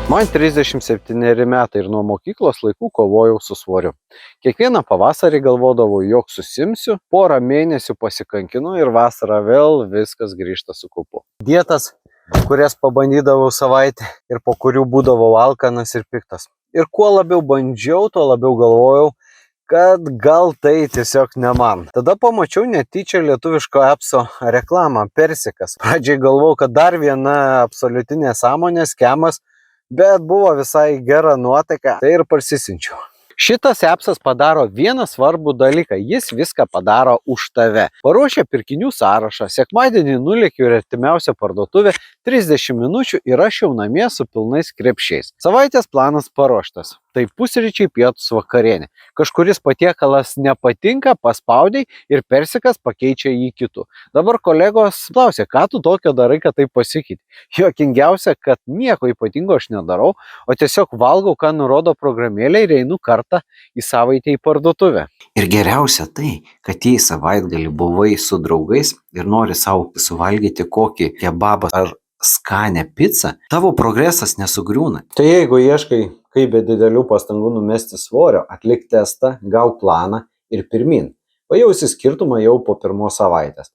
Man 37 metai ir nuo mokyklos laikų kovojau su svoriu. Kiekvieną pavasarį galvodavau, jog susimsiu, porą mėnesių pasikankinu ir vasarą vėl viskas grįžta su kaupu. Dietas, kurias pabandydavau savaitę ir po kurių būdavau alkanas ir piktas. Ir kuo labiau bandžiau, tuo labiau galvojau, kad gal tai tiesiog ne man. Tada pamačiau netyčia lietuviško appso reklamą Persikas. Pradžiai galvojau, kad dar viena absoliuti nesąmonė, skemas, bet buvo visai gera nuotaika, tai ir parsisinčiau. Šitas appsas padaro vieną svarbų dalyką, jis viską padaro už tave. Paruošia pirkinių sąrašą, sekmadienį nulėkiu į artimiausią parduotuvę, 30 minučių ir aš jau namie su pilnais krepšiais. Savaitės planas paruoštas. Tai pusryčiai, pietus, vakarienė. Kažkuris patiekalas nepatinka, paspaudai ir Persikas pakeičia jį kitu. Dabar kolegos klausė, ką tu tokio darai, kad tai pasikeitė. Juokingiausia, kad nieko ypatingo aš nedarau, o tiesiog valgau, ką nurodo programėlė ir einu kartą į savaitę į parduotuvę. Ir geriausia tai, kad jei savaitgalį buvai su draugais ir nori savo suvalgyti kokį kebabą ar skanę picą, tavo progresas nesugriūna. Tai jeigu ieškai, kaip be didelių pastangų numesti svorio, atlik testą, gauk planą ir pirmyn. Pajausi skirtumą jau po pirmos savaitės.